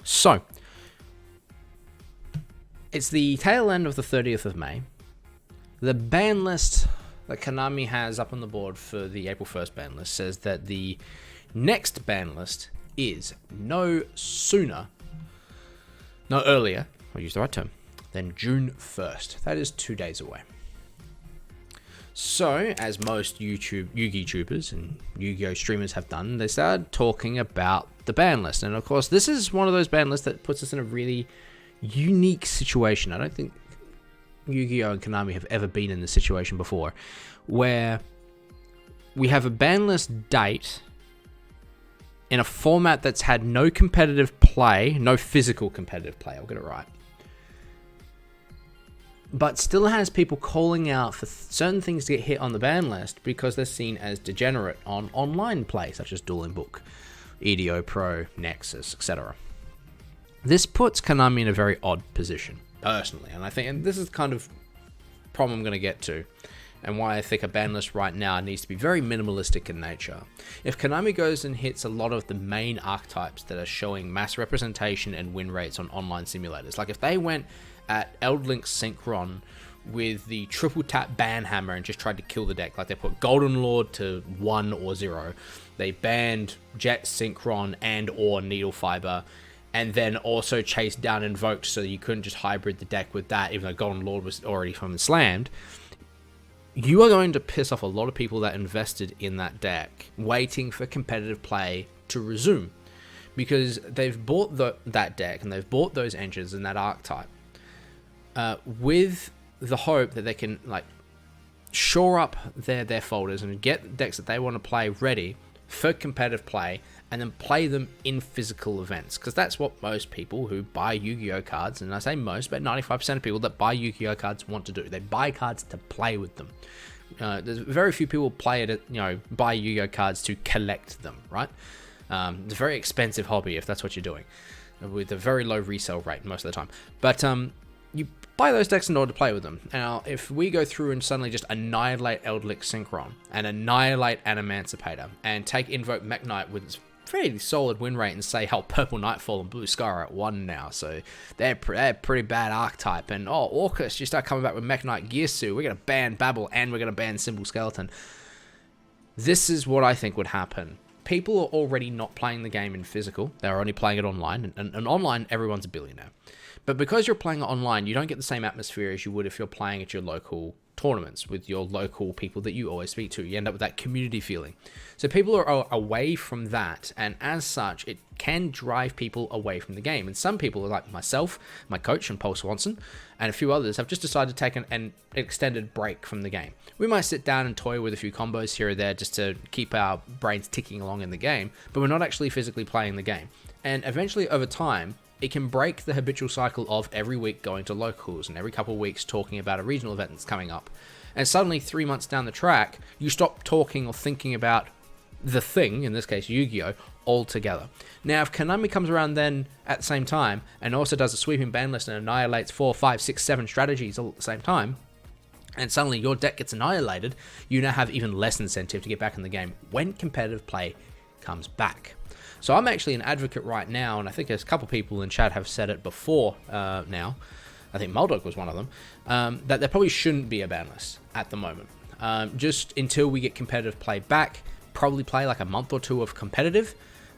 So, it's the tail end of the 30th of May. The ban list that Konami has up on the board for the April 1st ban list says that the next ban list is no earlier, I'll use the right term, than June 1st. That is 2 days away. So, as most Yu-Gi tubers and Yu-Gi-Oh streamers have done, they started talking about the ban list. And of course, this is one of those ban lists that puts us in a really unique situation. I don't think Yu-Gi-Oh and Konami have ever been in this situation before, where we have a ban list date in a format that's had no competitive play, no physical competitive play, I'll get it right, but still has people calling out for certain things to get hit on the ban list because they're seen as degenerate on online play, such as Dueling Book, EDO Pro, Nexus, etc. This puts Konami in a very odd position, personally, and I think, and this is kind of problem I'm going to get to, and why I think a ban list right now needs to be very minimalistic in nature. If Konami goes and hits a lot of the main archetypes that are showing mass representation and win rates on online simulators, like if they went at Eldlink Synchron with the triple tap ban hammer and just tried to kill the deck, like they put Golden Lord to 1 or 0, they banned Jet Synchron and or Needle Fiber, and then also chased down Invoked so that you couldn't just hybrid the deck with that, even though Golden Lord was already from the slammed, you are going to piss off a lot of people that invested in that deck, waiting for competitive play to resume, because they've bought that deck and they've bought those engines and that archetype with the hope that they can like shore up their folders and get decks that they want to play ready for competitive play, and then play them in physical events, because that's what most people who buy Yu-Gi-Oh cards, and I say most, but 95% of people that buy Yu-Gi-Oh cards want to do. They buy cards to play with them. There's very few people buy Yu-Gi-Oh cards to collect them, right? It's a very expensive hobby if that's what you're doing, with a very low resale rate most of the time. But you buy those decks in order to play with them. Now, if we go through and suddenly just annihilate Eldritch Synchron and annihilate Animancipator and take Invoke Mech Knight with its fairly solid win rate and say, oh, Purple Nightfall and Blue Sky are at 1 now, so they're pretty bad archetype, and Orcus, you start coming back with Mech Knight Gearsu, we're going to ban Babel and we're going to ban Symbol Skeleton. This is what I think would happen. People are already not playing the game in physical, they're only playing it online, and online, everyone's a billionaire. But because you're playing it online, you don't get the same atmosphere as you would if you're playing at your local tournaments with your local people that you always speak to. You end up with that community feeling. So people are away from that, and as such, it can drive people away from the game. And some people, like myself, my coach, and Paul Swanson, and a few others, have just decided to take an extended break from the game. We might sit down and toy with a few combos here or there just to keep our brains ticking along in the game, but we're not actually physically playing the game. And eventually, over time, it can break the habitual cycle of every week going to locals and every couple of weeks talking about a regional event that's coming up. And suddenly, 3 months down the track, you stop talking or thinking about the thing, in this case Yu-Gi-Oh, altogether. Now, if Konami comes around then at the same time and also does a sweeping ban list and annihilates 4, 5, 6, 7 strategies all at the same time, and suddenly your deck gets annihilated, you now have even less incentive to get back in the game when competitive play comes back. So I'm actually an advocate right now, and I think there's a couple people in chat have said it before now, I think Muldog was one of them, that there probably shouldn't be a ban list at the moment. Just until we get competitive play back, probably play like a month or two of competitive,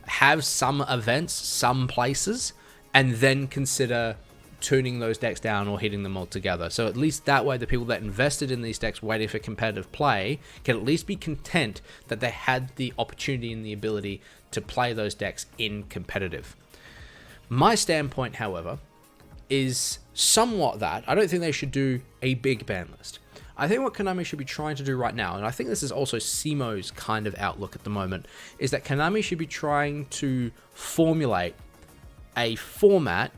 have some events, some places, and then consider tuning those decks down or hitting them all together. So at least that way, the people that invested in these decks waiting for competitive play can at least be content that they had the opportunity and the ability to play those decks in competitive. My standpoint, however, is somewhat that I don't think they should do a big ban list. I think what Konami should be trying to do right now, and I think this is also Simo's kind of outlook at the moment, is that Konami should be trying to formulate a format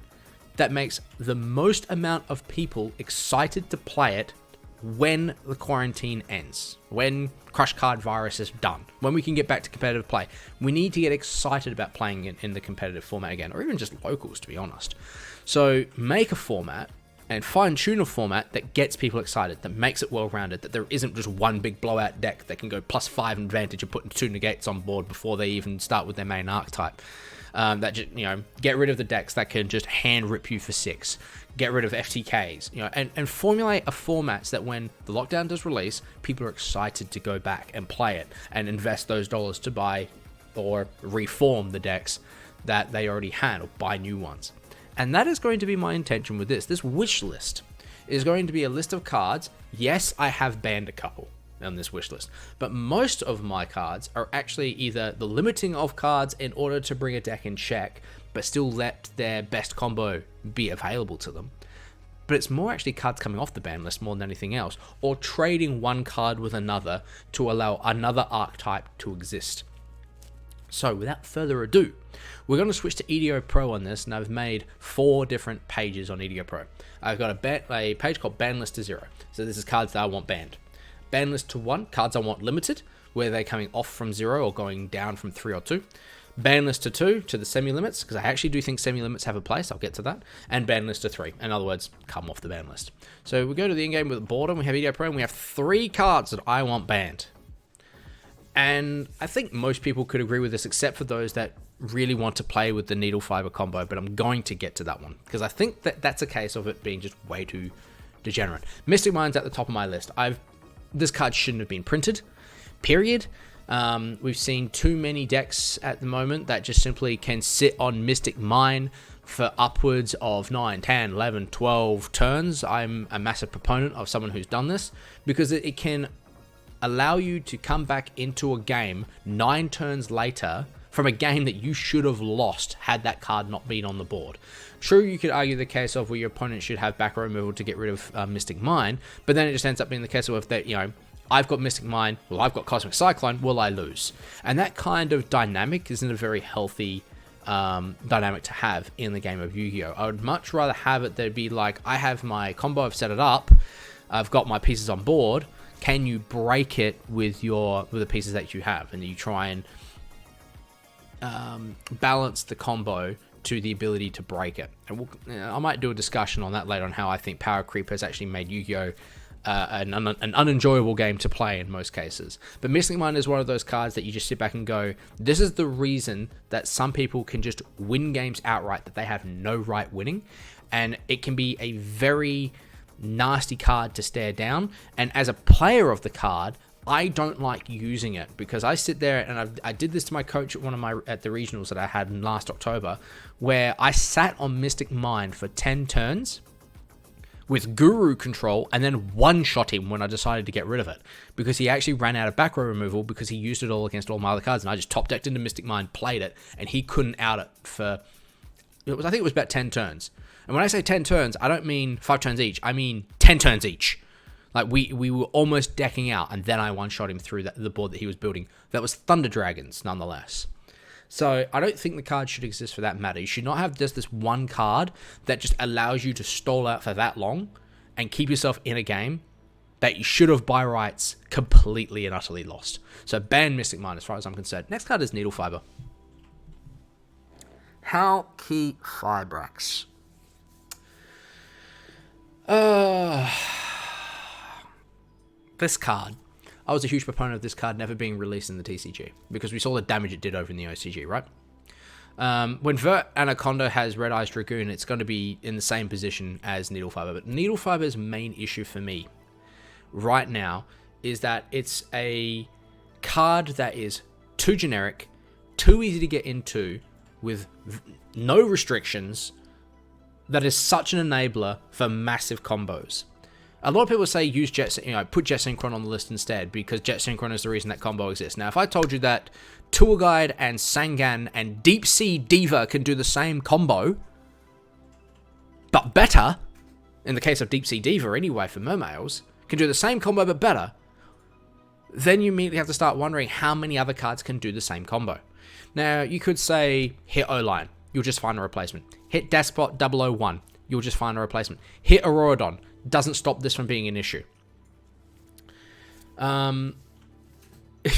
that makes the most amount of people excited to play it when the quarantine ends, when Crush Card Virus is done, when we can get back to competitive play. We need to get excited about playing it in the competitive format again, or even just locals, to be honest. So make a format and fine-tune a format that gets people excited, that makes it well-rounded, that there isn't just one big blowout deck that can go +5 advantage of putting 2 negates on board before they even start with their main archetype. That just, get rid of the decks that can just hand rip you for 6. Get rid of FTKs, and formulate a format so that when the lockdown does release, people are excited to go back and play it and invest those dollars to buy or reform the decks that they already had or buy new ones. And that is going to be my intention with this. This wish list is going to be a list of cards. Yes, I have banned a couple on this wish list, but most of my cards are actually either the limiting of cards in order to bring a deck in check, but still let their best combo be available to them. But it's more actually cards coming off the ban list more than anything else, or trading one card with another to allow another archetype to exist. So without further ado, we're going to switch to EDO Pro on this, and I've made 4 different pages on EDO Pro. I've got a page called Banlist to 0. So this is cards that I want banned. Banlist to 1, cards I want limited, where they're coming off from 0 or going down from 3 or 2. Banlist to 2, to the semi-limits, because I actually do think semi-limits have a place, I'll get to that. And banlist to 3, in other words, come off the ban list. So we go to the in-game with the board, and we have EDO Pro, and we have 3 cards that I want banned. And I think most people could agree with this, except for those that really want to play with the needle fiber combo, but I'm going to get to that one, because I think that that's a case of it being just way too degenerate. Mystic Mind's at the top of my list. This card shouldn't have been printed, period. We've seen too many decks at the moment that just simply can sit on Mystic Mind for upwards of 9, 10, 11, 12 turns. I'm a massive proponent of someone who's done this, because it can allow you to come back into a game 9 turns later from a game that you should have lost had that card not been on the board. True, you could argue the case of where your opponent should have back row removal to get rid of Mystic Mind, but then it just ends up being the case of that, I've got Mystic Mind, well, I've got Cosmic Cyclone, will I lose? And that kind of dynamic isn't a very healthy dynamic to have in the game of Yu-Gi-Oh! I would much rather have it there be like, I have my combo, I've set it up, I've got my pieces on board, can you break it with the pieces that you have, and you try and balance the combo to the ability to break it. And I might do a discussion on that later on how I think power creep has actually made Yu-Gi-Oh! An unenjoyable game to play in most cases. But Mystic Mind is one of those cards that you just sit back and go, this is the reason that some people can just win games outright that they have no right winning, and it can be a very nasty card to stare down. And as a player of the card, I don't like using it, because I sit there and I did this to my coach at the regionals that I had in last October, where I sat on Mystic Mind for 10 turns with Guru control and then one-shot him when I decided to get rid of it, because he actually ran out of back row removal because he used it all against all my other cards, and I just top decked into Mystic Mind, played it, and he couldn't out it for, I think it was about 10 turns. And when I say 10 turns, I don't mean 5 turns each, I mean 10 turns each. Like, we were almost decking out, and then I one-shot him through the board that he was building. That was Thunder Dragons, nonetheless. So I don't think the card should exist for that matter. You should not have just this one card that just allows you to stall out for that long and keep yourself in a game that you should have by rights completely and utterly lost. So ban Mystic Mind as far as I'm concerned. Next card is Needle Fiber. How key Fibrax. This card, I was a huge proponent of this card never being released in the TCG, because we saw the damage it did over in the OCG, right? When Vert Anaconda has Red Eyes Dragoon, it's going to be in the same position as Needle Fiber. But Needle Fiber's main issue for me right now is that it's a card that is too generic, too easy to get into, with no restrictions, that is such an enabler for massive combos. A lot of people say use put Jet Synchron on the list instead, because Jet Synchron is the reason that combo exists. Now, if I told you that Tour Guide and Sangan and Deep Sea Diva can do the same combo, but better, in the case of Deep Sea Diva anyway for Mermails, can do the same combo but better, then you immediately have to start wondering how many other cards can do the same combo. Now, you could say hit O-Line, you'll just find a replacement. Hit Despot 001, you'll just find a replacement. Hit Auroradon, doesn't stop this from being an issue.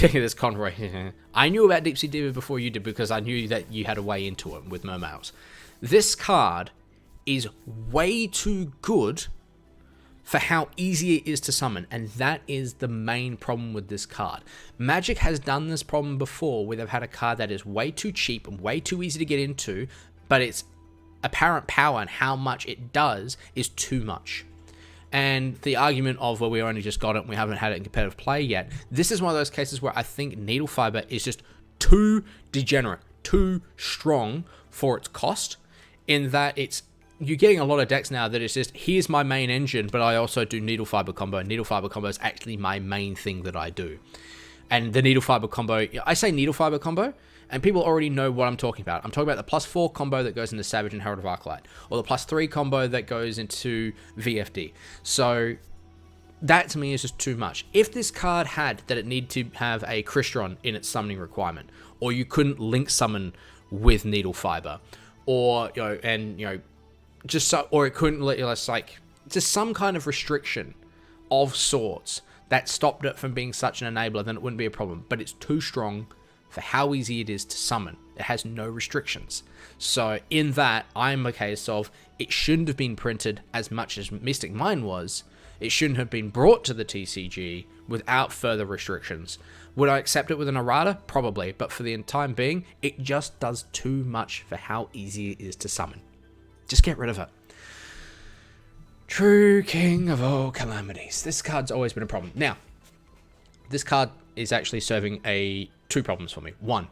There's Conroy. I knew about Deep Sea Diva before you did, because I knew that you had a way into it with Mermails. This card is way too good for how easy it is to summon, and that is the main problem with this card. Magic has done this problem before, where they've had a card that is way too cheap and way too easy to get into, but its apparent power and how much it does is too much. And the argument of, well, we only just got it and we haven't had it in competitive play yet, this is one of those cases where I think Needle Fiber is just too degenerate, too strong for its cost, in that you're getting a lot of decks now that it's just, here's my main engine, but I also do Needle Fiber combo. Needle Fiber combo is actually my main thing that I do. And the Needle Fiber combo, I say Needle Fiber combo, and people already know what I'm talking about. I'm talking about the +4 combo that goes into Savage and Herald of Arclight, or the +3 combo that goes into VFD. So that to me is just too much. If this card had that it needed to have a Crystron in its summoning requirement, or you couldn't link summon with Needle Fiber, or just so, or it couldn't let you, like, just some kind of restriction of sorts that stopped it from being such an enabler, then it wouldn't be a problem. But it's too strong for how easy it is to summon. It has no restrictions. So in that, I'm a case of, it shouldn't have been printed as much as Mystic Mine was. It shouldn't have been brought to the TCG without further restrictions. Would I accept it with an errata? Probably. But for the time being, it just does too much for how easy it is to summon. Just get rid of it. True King of all calamities. This card's always been a problem. Now, this card is actually serving two problems for me. One,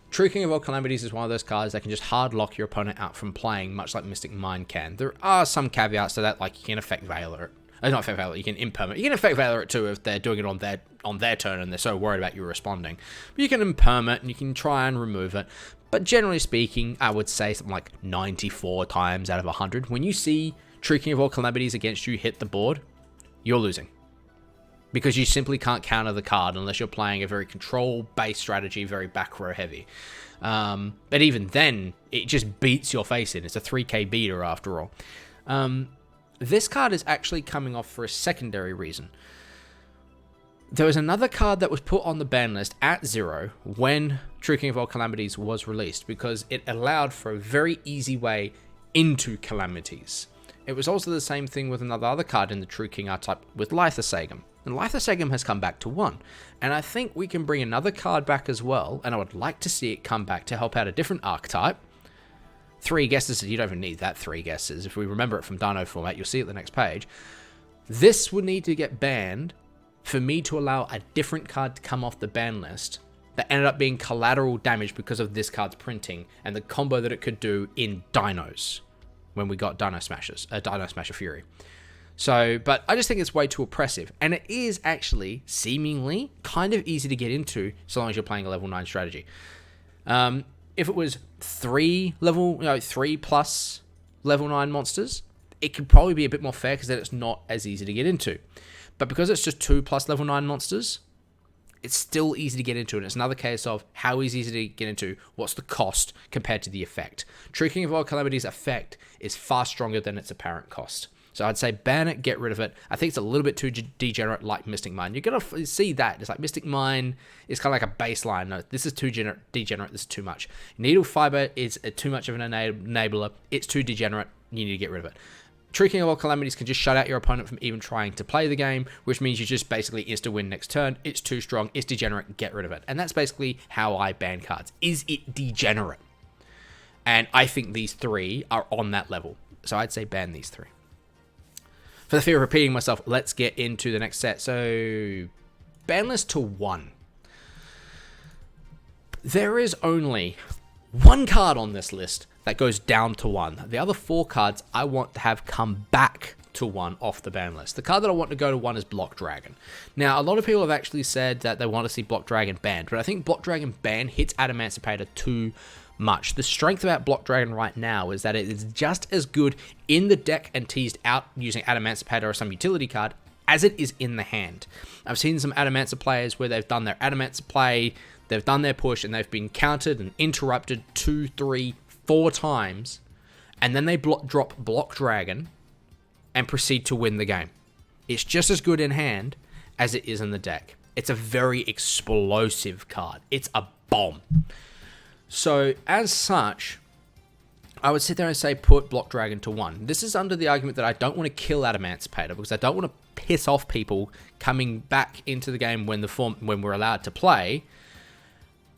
True King of all calamities is one of those cards that can just hard lock your opponent out from playing, much like Mystic Mine can. There are some caveats to that, like you can effect Veiler it. Not effect Veiler, you can impermanent. You can effect Veiler it too if they're doing it on their turn and they're so worried about you responding. But you can impermanent and you can try and remove it. But generally speaking, I would say something like 94 times out of 100. When you see True King of all calamities against you hit the board, you're losing. Because you simply can't counter the card unless you're playing a very control-based strategy, very back row heavy. But even then, it just beats your face in. It's a 3k beater after all. This card is actually coming off for a secondary reason. There was another card that was put on the ban list at 0 when True King of all calamities was released, because it allowed for a very easy way into Calamities. It was also the same thing with another other card in the True King archetype with Lithosagam. And Lithosagam has come back to 1. And I think we can bring another card back as well, and I would like to see it come back to help out a different archetype. 3 guesses, you don't even need that 3 guesses. If we remember it from Dino format, you'll see it the next page. This would need to get banned for me to allow a different card to come off the ban list that ended up being collateral damage because of this card's printing and the combo that it could do in Dinos when we got Dino Smasher Fury. So, but I just think it's way too oppressive, and it is actually seemingly kind of easy to get into so long as you're playing a level 9 strategy. If it was 3 plus level 9 monsters, it could probably be a bit more fair because then it's not as easy to get into. But because it's just 2 plus level 9 monsters, it's still easy to get into, and it's another case of how easy is it to get into, what's the cost compared to the effect. True King of all calamities effect is far stronger than its apparent cost. So I'd say ban it, get rid of it. I think it's a little bit too degenerate like Mystic Mine. You're going to see that. It's like Mystic Mine is kind of like a baseline. No, this is too degenerate. This is too much. Needle Fiber is too much of an enabler. It's too degenerate. You need to get rid of it. True King of all calamities can just shut out your opponent from even trying to play the game, which means you just basically insta-win next turn. It's too strong. It's degenerate. Get rid of it. And that's basically how I ban cards. Is it degenerate? And I think these 3 are on that level. So I'd say ban these 3. For the fear of repeating myself, let's get into the next set. So, ban list to 1. There is only 1 card on this list that goes down to 1. The other 4 cards I want to have come back to 1 off the ban list. The card that I want to go to 1 is Block Dragon. Now, a lot of people have actually said that they want to see Block Dragon banned, but I think Block Dragon ban hits Adamancipator too much. The strength about Block Dragon right now is that it is just as good in the deck and teased out using Adamancipator or some utility card as it is in the hand. I've seen some Adamancer players where they've done their Adamancer play, they've done their push, and they've been countered and interrupted 2, 3, 4 times, and then they drop Block Dragon and proceed to win the game. It's just as good in hand as it is in the deck. It's a very explosive card. It's a bomb. So, as such, I would sit there and say put Block Dragon to 1. This is under the argument that I don't want to kill Adamantipator because I don't want to piss off people coming back into the game when we're allowed to play.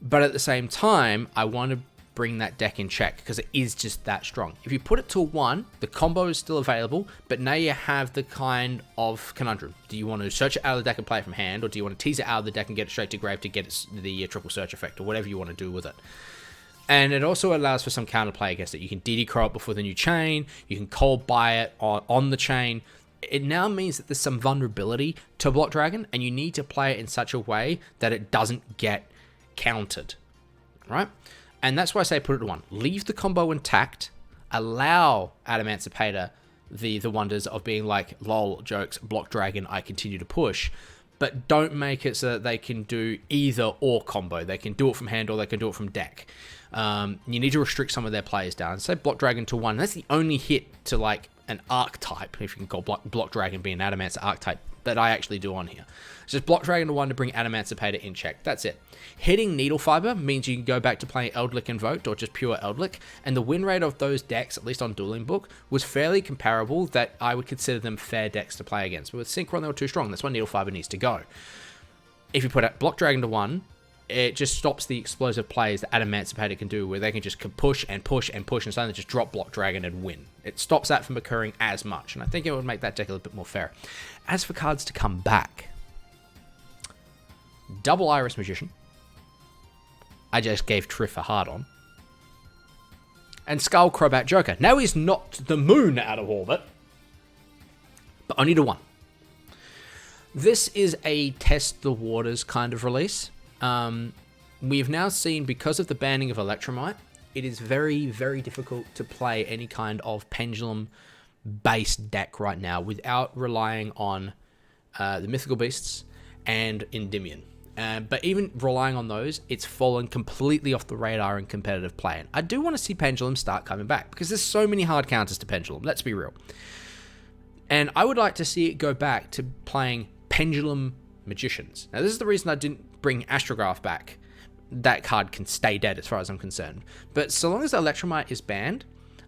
But at the same time, I want to bring that deck in check because it is just that strong. If you put it to 1, the combo is still available, but now you have the kind of conundrum. Do you want to search it out of the deck and play it from hand, or do you want to tease it out of the deck and get it straight to grave to get the triple search effect, or whatever you want to do with it? And it also allows for some counterplay against it. You can DD Crow it before the new chain. You can cold buy it on the chain. It now means that there's some vulnerability to Block Dragon, and you need to play it in such a way that it doesn't get countered, right? And that's why I say put it to 1. Leave the combo intact. Allow Adamantipator the wonders of being like, lol, jokes, Block Dragon, I continue to push. But don't make it so that they can do either or combo. They can do it from hand or they can do it from deck. You need to restrict some of their players down. Say Block Dragon to 1. That's the only hit to like an archetype, if you can call Block Dragon being an Adamant's archetype, that I actually do on here. It's just Block Dragon to 1 to bring Adamantipator in check. That's it. Hitting Needle Fiber means you can go back to playing Eldlik Invoked or just pure Eldlik, and the win rate of those decks, at least on Dueling Book, was fairly comparable that I would consider them fair decks to play against. But with Synchron, they were too strong. That's why Needle Fiber needs to go. If you put out Block Dragon to 1, it just stops the explosive plays that Adamantipator can do, where they can just push and push and push and suddenly just drop Block Dragon and win. It stops that from occurring as much, and I think it would make that deck a little bit more fair. As for cards to come back, Double Iris Magician. I just gave Triff a hard on. And Skull Crobat Joker. Now he's knocked the moon out of orbit, but only to 1. This is a test the waters kind of release. We've now seen, because of the banning of Electromite, it is very, very difficult to play any kind of pendulum-based deck right now without relying on the Mythical Beasts and Endymion. But even relying on those, it's fallen completely off the radar in competitive play. And I do want to see Pendulum start coming back, because there's so many hard counters to Pendulum, let's be real. And I would like to see it go back to playing Pendulum Magicians. Now, this is the reason I didn't bring Astrograph back. That card can stay dead as far as I'm concerned. But so long as Electromite is banned,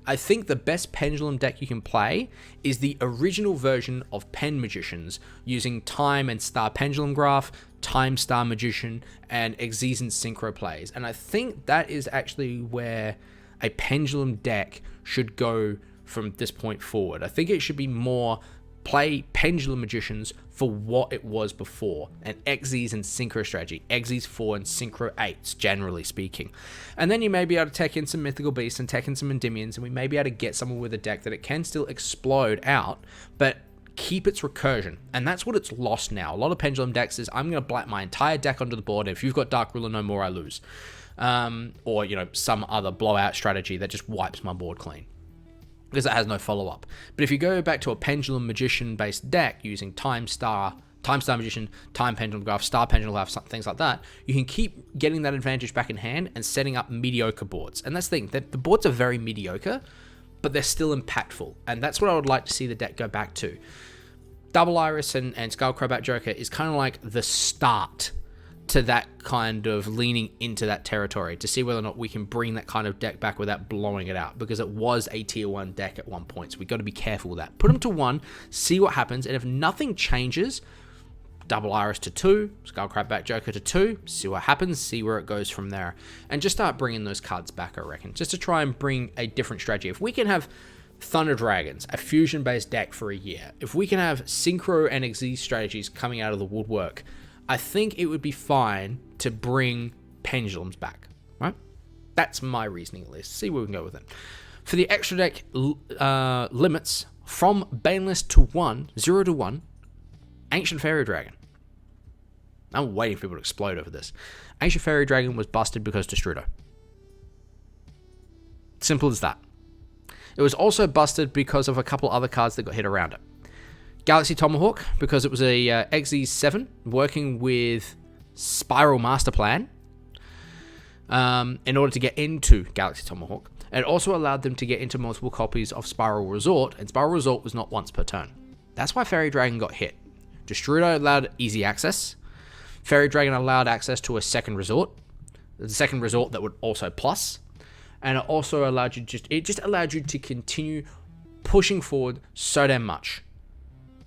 I think the best Pendulum deck you can play is the original version of Pen Magicians, using Time and Star Pendulum Graph, Time Star Magician, and Xyz and Synchro plays. And I think that is actually where a Pendulum deck should go from this point forward. I think it should be more play Pendulum Magicians for what it was before, an Xyz and Synchro strategy, Xyz 4 and Synchro 8s, generally speaking. And then you may be able to tech in some Mythical Beasts and tech in some Endymions, and we may be able to get someone with a deck that it can still explode out, but keep its recursion. And that's what it's lost now. A lot of Pendulum decks is, I'm going to black my entire deck onto the board, and if you've got Dark Ruler no more, I lose. Or, some other blowout strategy that just wipes my board clean, because it has no follow-up. But if you go back to a Pendulum Magician-based deck using Time Star Magician, Time Pendulum Graph, Star Pendulum Graph, things like that, you can keep getting that advantage back in hand and setting up mediocre boards. And that's the thing, that the boards are very mediocre, but they're still impactful. And that's what I would like to see the deck go back to. Double Iris and Skull Crobat Joker is kind of like the start to that kind of leaning into that territory, to see whether or not we can bring that kind of deck back without blowing it out, because it was a tier 1 deck at one point, so we've got to be careful with that. Put them to 1, see what happens, and if nothing changes, Double Iris to 2, Skull Crobat Joker to 2, see what happens, see where it goes from there, and just start bringing those cards back, I reckon, just to try and bring a different strategy. If we can have Thunder Dragons, a fusion-based deck for a year, if we can have Synchro and Xyz strategies coming out of the woodwork, I think it would be fine to bring Pendulums back, right? That's my reasoning at least. See where we can go with it. For the extra deck limits, from Banlist to 1, 0 to 1, Ancient Fairy Dragon. I'm waiting for people to explode over this. Ancient Fairy Dragon was busted because Destrudo. Simple as that. It was also busted because of a couple other cards that got hit around it. Galaxy Tomahawk, because it was a Xyz 7 working with Spiral Master Plan in order to get into Galaxy Tomahawk. And it also allowed them to get into multiple copies of Spiral Resort, and Spiral Resort was not once per turn. That's why Fairy Dragon got hit. Destrudo allowed easy access. Fairy Dragon allowed access to a second resort. The second resort that would also plus. And it also allowed you just allowed you to continue pushing forward so damn much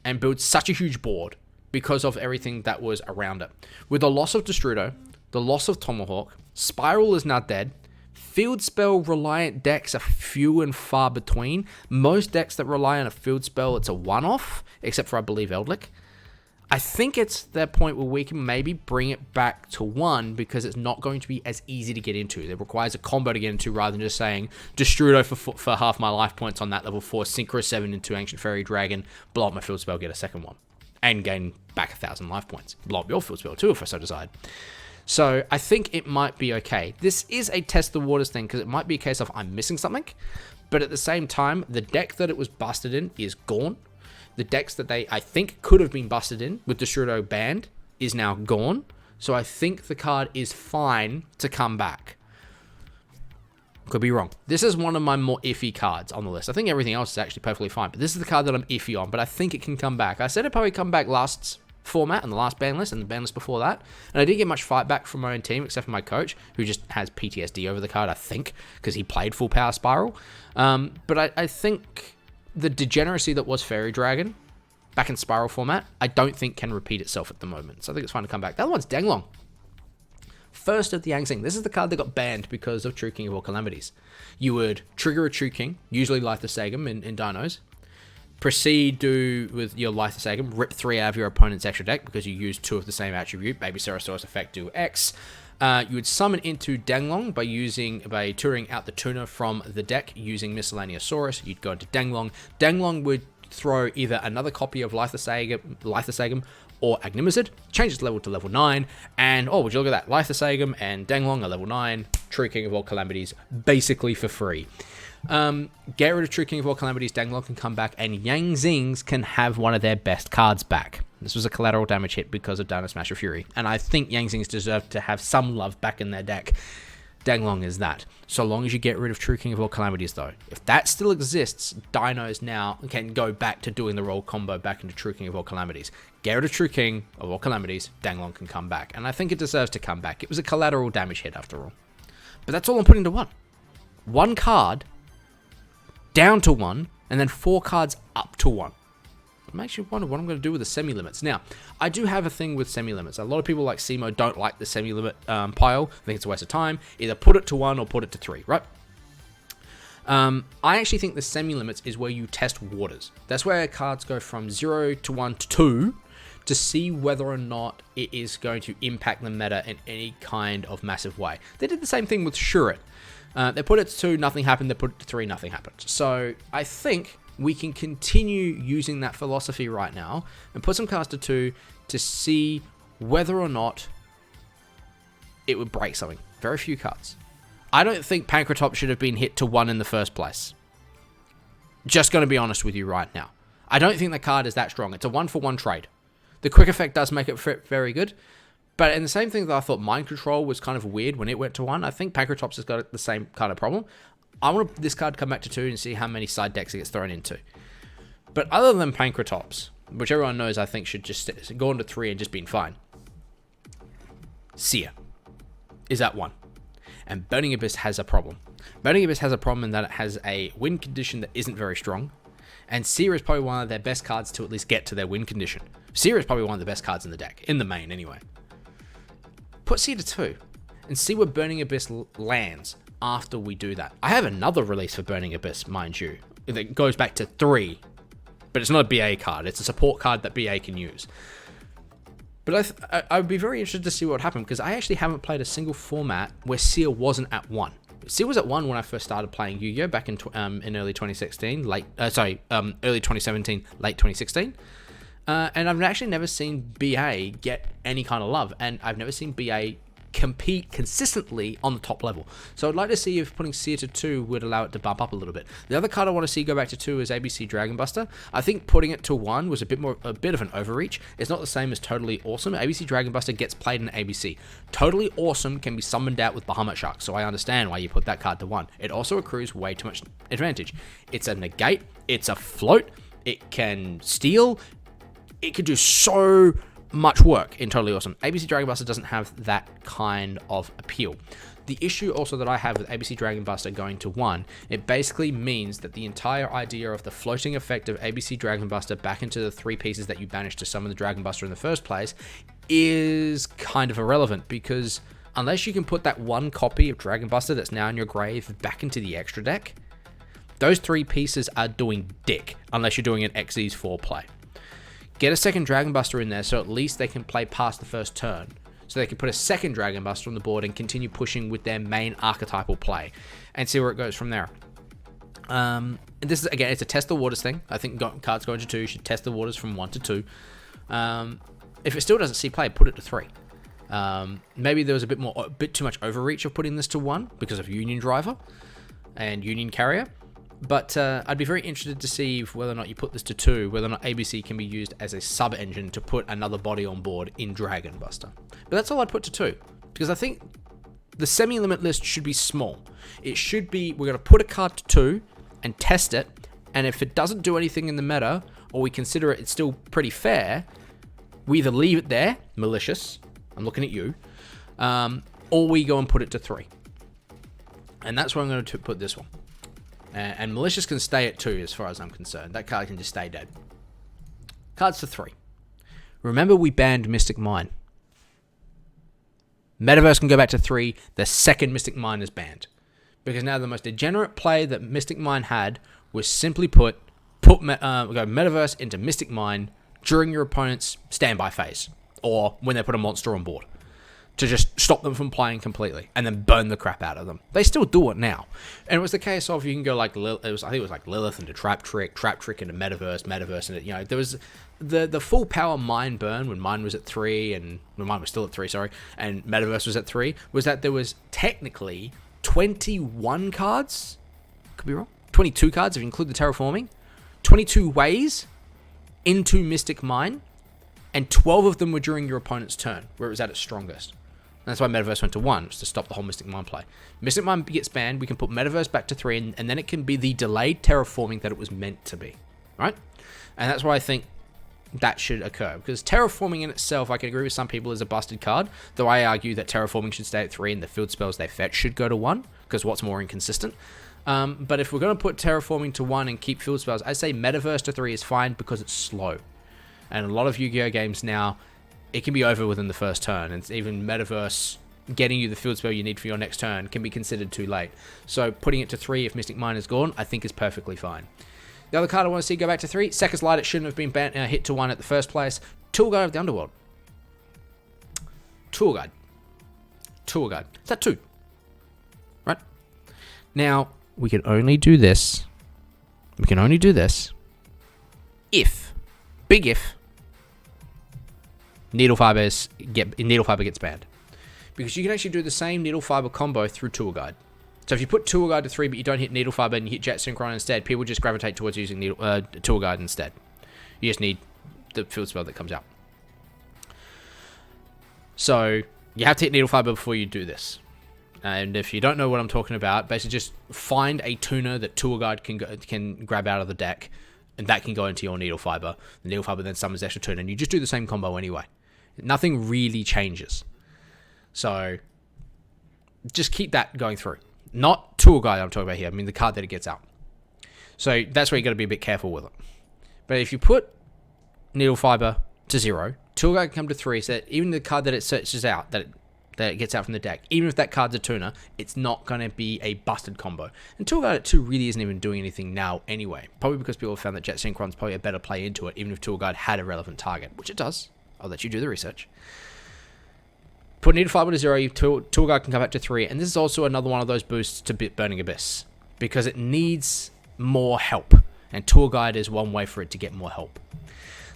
and build such a huge board because of everything that was around it. With the loss of Destrudo, the loss of Tomahawk, Spiral is now dead. Field spell reliant decks are few and far between. Most decks that rely on a field spell, it's a one-off, except for, I believe, Eldlik. I think it's that point where we can maybe bring it back to 1 because it's not going to be as easy to get into. It requires a combo to get into rather than just saying Destrudo for half my life points on that level 4, Synchro 7 into Ancient Fairy Dragon, blow up my field spell, get a second one, and gain back 1,000 life points. Blow up your field spell too if I so decide. So I think it might be okay. This is a test the waters thing because it might be a case of I'm missing something, but at the same time, the deck that it was busted in is gone. The decks that I think could have been busted in with Destrudo banned is now gone. So I think the card is fine to come back. Could be wrong. This is one of my more iffy cards on the list. I think everything else is actually perfectly fine, but this is the card that I'm iffy on, but I think it can come back. I said it'd probably come back last format and the last ban list and the ban list before that, and I didn't get much fight back from my own team except for my coach, who just has PTSD over the card, I think, because he played full power Spiral. But I think the degeneracy that was Fairy Dragon back in Spiral format, I don't think can repeat itself at the moment. So I think it's fine to come back. The other one's Donglong. First of the Yang Xing. This is the card that got banned because of True King of all Calamities. You would trigger a True King, usually Lithosagum in Dinos. Proceed with your Lithosagum, rip 3 out of your opponent's extra deck because you used 2 of the same attribute. Baby Cerosaurus effect, do X. You would summon into Donglong by tutoring out the tuner from the deck using Miscellaneous Saurus. You'd go into Donglong. Donglong would throw either another copy of Lithosagum or Agnimazid, change its level to level 9, and oh, would you look at that? Lithosagum and Donglong are level 9, True King of all Calamities, basically for free. Get rid of True King of all Calamities, Donglong can come back, and Yang Xings can have one of their best cards back. This was a collateral damage hit because of Dino Smasher Fury, and I think Yang Xings deserve to have some love back in their deck. Donglong is that. So long as you get rid of True King of all Calamities, though. If that still exists, Dinos now can go back to doing the roll combo back into True King of all Calamities. Get rid of True King of all Calamities, Donglong can come back, and I think it deserves to come back. It was a collateral damage hit after all. But that's all I'm putting to 1. 1 card down to 1, and then 4 cards up to 1. It makes you wonder what I'm going to do with the semi-limits. Now, I do have a thing with semi-limits. A lot of people like Simo don't like the semi-limit pile. I think it's a waste of time. Either put it to 1 or put it to 3, right? I actually think the semi-limits is where you test waters. That's where cards go from 0 to 1 to 2 to see whether or not it is going to impact the meta in any kind of massive way. They did the same thing with Shuret. They put it to 2, nothing happened. They put it to 3, nothing happened. So I think we can continue using that philosophy right now and put some cards to 2 to see whether or not it would break something. Very few cards. I don't think Pancratops should have been hit to 1 in the first place. Just going to be honest with you right now. I don't think the card is that strong. It's a 1-for-1 trade. The quick effect does make it very good. But in the same thing that I thought Mind Control was kind of weird when it went to 1, I think Pancratops has got the same kind of problem. I want this card to come back to 2 and see how many side decks it gets thrown into. But other than Pancratops, which everyone knows I think should just go into 3 and just be fine, Seer is at 1. And Burning Abyss has a problem. Burning Abyss has a problem in that it has a win condition that isn't very strong. And Seer is probably one of their best cards to at least get to their win condition. Seer is probably one of the best cards in the deck, in the main anyway. Put Seer to 2 and see where Burning Abyss lands after we do that. I have another release for Burning Abyss, mind you, that goes back to 3, but it's not a BA card. It's a support card that BA can use. But I would be very interested to see what happened because I actually haven't played a single format where Seer wasn't at 1. Seer was at 1 when I first started playing Yu-Gi-Oh! Back in early 2016, early 2017, late 2016. And I've actually never seen BA get any kind of love, and I've never seen BA compete consistently on the top level. So I'd like to see if putting Seer to 2 would allow it to bump up a little bit. The other card I want to see go back to 2 is ABC Dragon Buster. I think putting it to 1 was a bit of an overreach. It's not the same as Totally Awesome. ABC Dragon Buster gets played in ABC. Totally Awesome can be summoned out with Bahamut Shark, so I understand why you put that card to 1. It also accrues way too much advantage. It's a negate, it's a float, it can steal, it could do so much work in Totally Awesome. ABC Dragon Buster doesn't have that kind of appeal. The issue also that I have with ABC Dragon Buster going to 1, it basically means that the entire idea of the floating effect of ABC Dragon Buster back into the 3 pieces that you banished to summon the Dragon Buster in the first place is kind of irrelevant, because unless you can put that 1 copy of Dragon Buster that's now in your grave back into the extra deck, those 3 pieces are doing dick unless you're doing an Xyz 4 play. Get a second Dragon Buster in there so at least they can play past the first turn. So they can put a second Dragon Buster on the board and continue pushing with their main archetypal play and see where it goes from there. And this is, again, it's a test the waters thing. I think cards going to 2 should test the waters from 1 to 2. If it still doesn't see play, put it to 3. Maybe there was a bit too much overreach of putting this to 1 because of Union Driver and Union Carrier. But I'd be very interested to see whether or not you put this to 2, whether or not ABC can be used as a sub-engine to put another body on board in Dragon Buster. But that's all I'd put to 2, because I think the semi-limit list should be small. It should be, we're going to put a card to 2 and test it, and if it doesn't do anything in the meta, or we consider it's still pretty fair, we either leave it there, malicious, I'm looking at you, or we go and put it to 3. And that's where I'm going to put this one. And Malicious can stay at 2 as far as I'm concerned. That card can just stay dead. Cards to 3. Remember we banned Mystic Mine. Metaverse can go back to 3. The second Mystic Mine is banned. Because now the most degenerate play that Mystic Mine had was simply go Metaverse into Mystic Mine during your opponent's standby phase. Or when they put a monster on board. To just stop them from playing completely and then burn the crap out of them. They still do it now. And it was the case of you can go like I think it was like Lilith into Trap Trick into Metaverse into, you know, there was the full power Mine burn when Mine was at 3 and when Mine was still at 3, sorry, and Metaverse was at 3, was that there was technically 21 cards, could be wrong, 22 cards if you include the terraforming, 22 ways into Mystic Mine, and 12 of them were during your opponent's turn, where it was at its strongest. And that's why Metaverse went to 1, was to stop the whole Mystic Mine play. Mystic Mine gets banned, we can put Metaverse back to 3, and then it can be the delayed terraforming that it was meant to be. Right? And that's why I think that should occur. Because terraforming in itself, I can agree with some people, is a busted card, though I argue that terraforming should stay at 3 and the field spells they fetch should go to 1, because what's more inconsistent? But if we're going to put terraforming to 1 and keep field spells, I say Metaverse to 3 is fine because it's slow. And a lot of Yu-Gi-Oh games now, it can be over within the first turn. And even Metaverse getting you the field spell you need for your next turn can be considered too late. So putting it to 3 if Mystic Mine is gone, I think is perfectly fine. The other card I want to see go back to 3, Sekka's Light. It shouldn't have been hit to 1 at the first place. Tour Guide of the Underworld. Tour Guide. Is that 2? Right? Now, we can only do this. If, big if, Needle Fiber gets banned. Because you can actually do the same Needle Fiber combo through Tour Guide. So if you put Tour Guide to 3 but you don't hit Needle Fiber and you hit Jet Synchron instead, people just gravitate towards using Tour Guide instead. You just need the field spell that comes out. So you have to hit Needle Fiber before you do this. And if you don't know what I'm talking about, basically just find a tuner that Tour Guide can grab out of the deck, and that can go into your Needle Fiber. The Needle Fiber then summons extra tuner, and you just do the same combo anyway. Nothing really changes. So just keep that going through. Not Tour Guide I'm talking about here. I mean the card that it gets out. So that's where you got to be a bit careful with it. But if you put Needle Fiber to 0, Tour Guide can come to 3, so that even the card that it searches out, that it gets out from the deck, even if that card's a tuner, it's not going to be a busted combo. And Tour Guide at 2 really isn't even doing anything now anyway. Probably because people have found that Jet Synchron's probably a better play into it, even if Tour Guide had a relevant target, which it does. I'll let you do the research. Put Needle Fiber to 0, Tour Guide can come back to 3, and this is also another one of those boosts to Burning Abyss, because it needs more help, and Tour Guide is one way for it to get more help.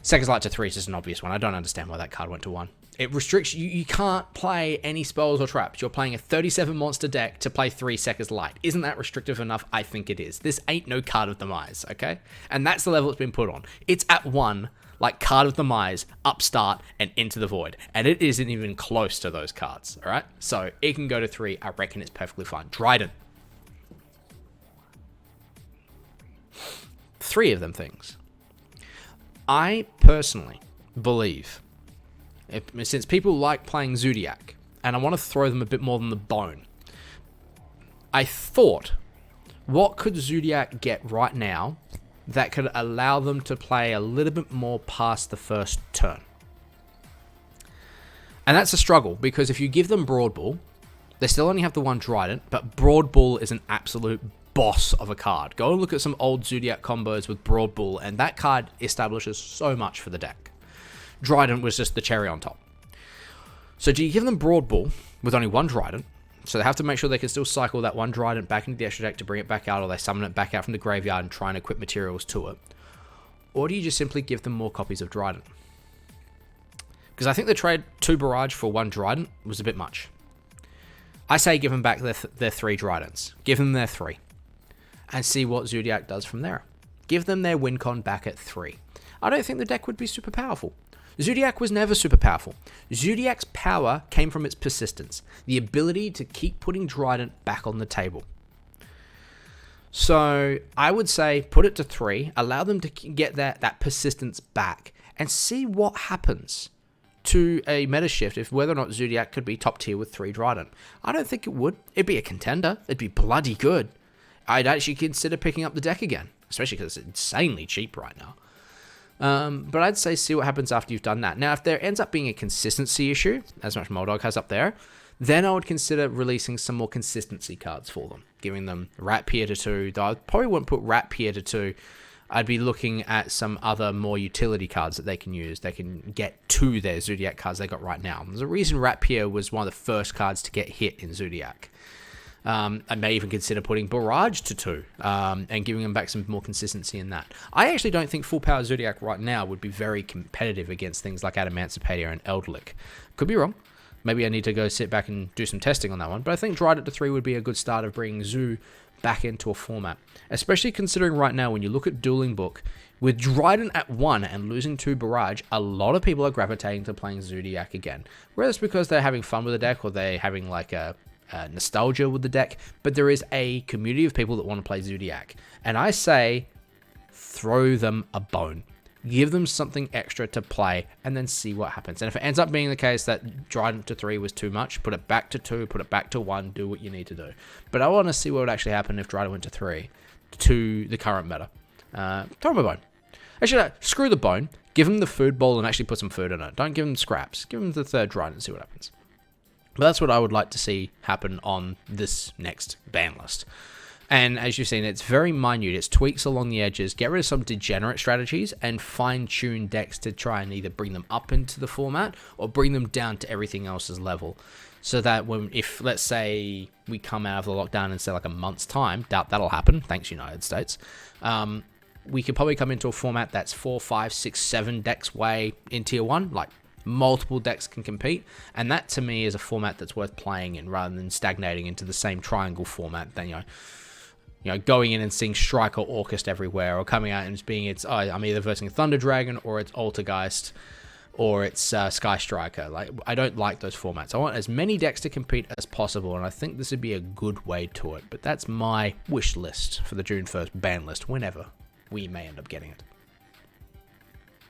Sekka's Light to 3 is just an obvious one. I don't understand why that card went to 1. It restricts you. You can't play any spells or traps. You're playing a 37 monster deck to play 3 Sekka's Light. Isn't that restrictive enough? I think it is. This ain't no Card of Demise, okay? And that's the level it's been put on. It's at 1, like Card of Demise, Upstart, and Into the Void. And it isn't even close to those cards, alright? So it can go to 3. I reckon it's perfectly fine. Dryden. 3 of them things. I personally believe since people like playing Zodiac, and I want to throw them a bit more than the bone, I thought, what could Zodiac get right now that could allow them to play a little bit more past the first turn? And that's a struggle, because if you give them Broad Bull, they still only have the one Trident, but Broad Bull is an absolute boss of a card. Go and look at some old Zodiac combos with Broad Bull, and that card establishes so much for the deck. Trident was just the cherry on top. So do you give them Broad Bull with only one Trident, so they have to make sure they can still cycle that one Trident back into the extra deck to bring it back out, or they summon it back out from the graveyard and try and equip materials to it? Or do you just simply give them more copies of Trident? Because I think the trade 2 Barrage for 1 Trident was a bit much. I say give them back their 3 Tridents. Give them their 3. And see what Zodiac does from there. Give them their win con back at 3. I don't think the deck would be super powerful. Zodiac was never super powerful. Zodiac's power came from its persistence. The ability to keep putting Trident back on the table. So I would say put it to 3. Allow them to get that persistence back. And see what happens to a meta shift if whether or not Zodiac could be top tier with 3 Trident. I don't think it would. It'd be a contender. It'd be bloody good. I'd actually consider picking up the deck again, especially because it's insanely cheap right now. But I'd say see what happens after you've done that. Now, if there ends up being a consistency issue, as much Moldog has up there, then I would consider releasing some more consistency cards for them, giving them Rat Pier to 2. Though I probably wouldn't put Rat Pier to 2. I'd be looking at some other more utility cards that they can use. They can get to their Zodiac cards they got right now. There's a reason Rat Pier was one of the first cards to get hit in Zodiac. I may even consider putting Barrage to 2 and giving them back some more consistency in that. I actually don't think full power Zodiac right now would be very competitive against things like Adamancipator and Eldlick. Could be wrong. Maybe I need to go sit back and do some testing on that one. But I think Trident to 3 would be a good start of bringing Zoo back into a format. Especially considering right now when you look at Dueling Book, with Trident at 1 and losing 2 Barrage, a lot of people are gravitating to playing Zodiac again. Whether it's because they're having fun with the deck or they're having like a nostalgia with the deck, but there is a community of people that want to play Zodiac. And I say, throw them a bone. Give them something extra to play, and then see what happens. And if it ends up being the case that Trident to 3 was too much, put it back to 2, put it back to 1, do what you need to do. But I want to see what would actually happen if Trident went to 3 to the current meta. Throw them a bone. Actually, no, screw the bone. Give them the food bowl and actually put some food in it. Don't give them scraps. Give them the 3rd Trident and see what happens. But that's what I would like to see happen on this next ban list. And as you've seen, it's very minute. It's tweaks along the edges. Get rid of some degenerate strategies and fine-tune decks to try and either bring them up into the format or bring them down to everything else's level. So that if let's say we come out of the lockdown in say like a month's time, doubt that'll happen, thanks United States, we could probably come into a format that's 4, 5, 6, 7 decks way in tier 1, like multiple decks can compete, and that to me is a format that's worth playing in rather than stagnating into the same triangle format. Then going in and seeing Strike or Orchest everywhere, or coming out and just being I'm either versing Thunder Dragon or it's Altergeist or it's Sky Striker. Like, I don't like those formats. I want as many decks to compete as possible, and I think this would be a good way to it. But that's my wish list for the June 1st ban list, whenever we may end up getting it.